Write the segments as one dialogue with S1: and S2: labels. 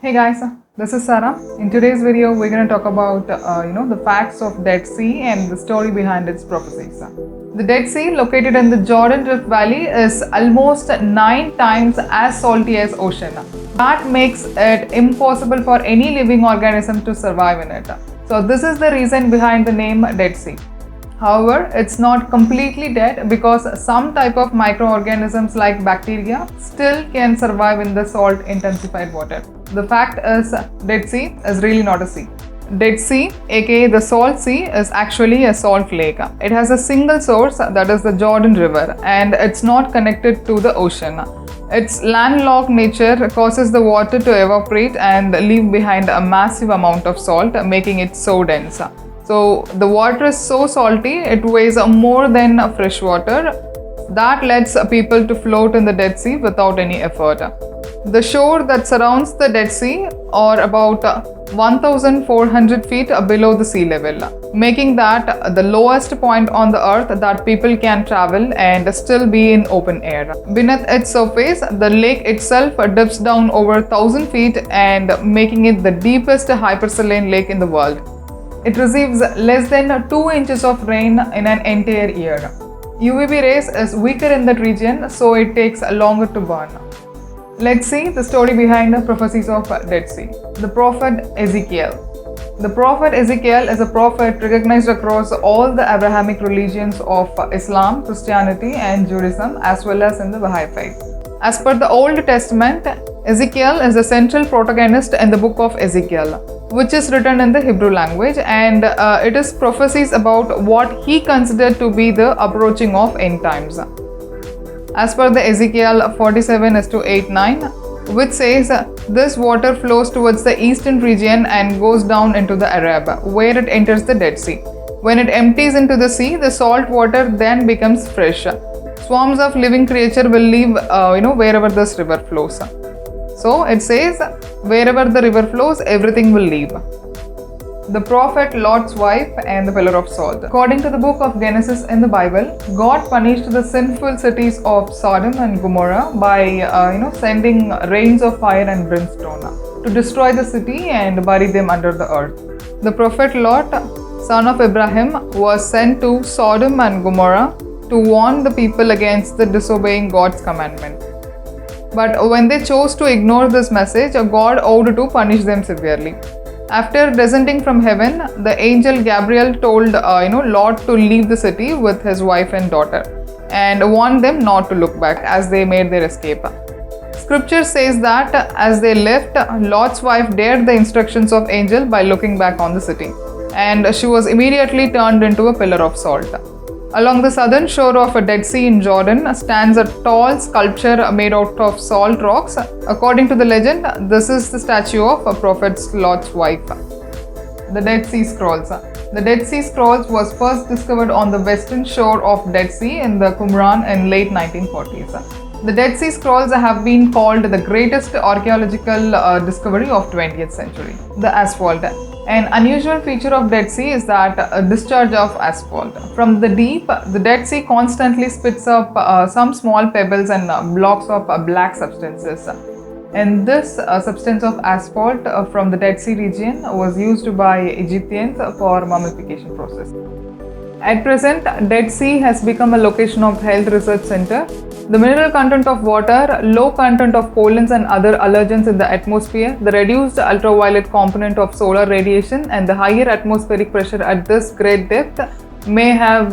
S1: Hey guys, this is Sarah. In today's video, we're going to talk about the facts of Dead Sea and the story behind its prophecies. The Dead Sea, located in the Jordan Rift Valley, is almost 9 times as salty as ocean. That makes it impossible for any living organism to survive in it. So this is the reason behind the name Dead Sea. However, it's not completely dead because some type of microorganisms like bacteria still can survive in the salt intensified water. The fact is, Dead Sea is really not a sea. Dead Sea, aka the Salt Sea, is actually a salt lake. It has a single source, that is the Jordan River, and it's not connected to the ocean. Its landlocked nature causes the water to evaporate and leave behind a massive amount of salt, making it so dense. So the water is so salty, it weighs more than fresh water. That lets people to float in the Dead Sea without any effort. The shore that surrounds the Dead Sea are about 1,400 feet below the sea level, making that the lowest point on the earth that people can travel and still be in open air. Beneath its surface, the lake itself dips down over 1,000 feet and making it the deepest hypersaline lake in the world. It receives less than 2 inches of rain in an entire year. UVB rays is weaker in that region, so it takes longer to burn. Let's see the story behind the prophecies of Dead Sea. The prophet Ezekiel. The prophet Ezekiel is a prophet recognized across all the Abrahamic religions of Islam, Christianity, and Judaism, as well as in the Baha'i faith. As per the Old Testament, Ezekiel is the central protagonist in the book of Ezekiel, which is written in the Hebrew language, and it is prophecies about what he considered to be the approaching of end times. As per the Ezekiel 47:8-9, which says, "This water flows towards the eastern region and goes down into the Arab, where it enters the Dead Sea. When it empties into the sea, the salt water then becomes fresh. Swarms of living creature will live, wherever this river flows." So it says, wherever the river flows, everything will leave. The prophet Lot's wife and the pillar of salt. According to the book of Genesis in the Bible, God punished the sinful cities of Sodom and Gomorrah by sending rains of fire and brimstone to destroy the city and bury them under the earth. The prophet Lot, son of Abraham, was sent to Sodom and Gomorrah to warn the people against the disobeying God's commandment. But when they chose to ignore this message, God vowed to punish them severely. After descending from heaven, the angel Gabriel told Lot to leave the city with his wife and daughter and warned them not to look back as they made their escape. Scripture says that as they left, Lot's wife dared the instructions of angel by looking back on the city, and she was immediately turned into a pillar of salt. Along the southern shore of a Dead Sea in Jordan stands a tall sculpture made out of salt rocks. According to the legend, this is the statue of a prophet Lot's wife. The Dead Sea Scrolls. The Dead Sea Scrolls was first discovered on the western shore of Dead Sea in the Qumran in late 1940s. The Dead Sea Scrolls have been called the greatest archaeological discovery of 20th century. The asphalt. An unusual feature of Dead Sea is that a discharge of asphalt. From the deep, the Dead Sea constantly spits up some small pebbles and blocks of black substances. And this substance of asphalt from the Dead Sea region was used by Egyptians for mummification process. At present, Dead Sea has become a location of health research center. The mineral content of water, low content of pollens and other allergens in the atmosphere, the reduced ultraviolet component of solar radiation, and the higher atmospheric pressure at this great depth may have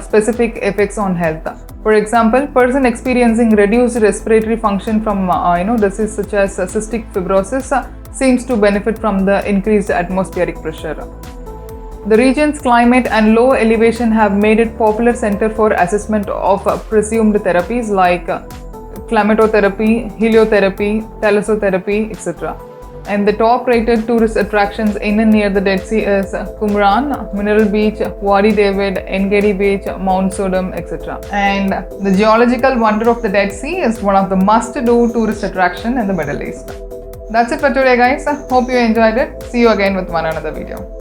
S1: specific effects on health. For example, person experiencing reduced respiratory function from disease such as cystic fibrosis seems to benefit from the increased atmospheric pressure. The region's climate and low elevation have made it popular center for assessment of presumed therapies like climatotherapy, heliotherapy, thalassotherapy, etc. And the top-rated tourist attractions in and near the Dead Sea is Qumran, Mineral Beach, Wadi David, Engedi Beach, Mount Sodom, etc. And the geological wonder of the Dead Sea is one of the must-do tourist attraction in the Middle East. That's it for today, guys. Hope you enjoyed it. See you again with one another video.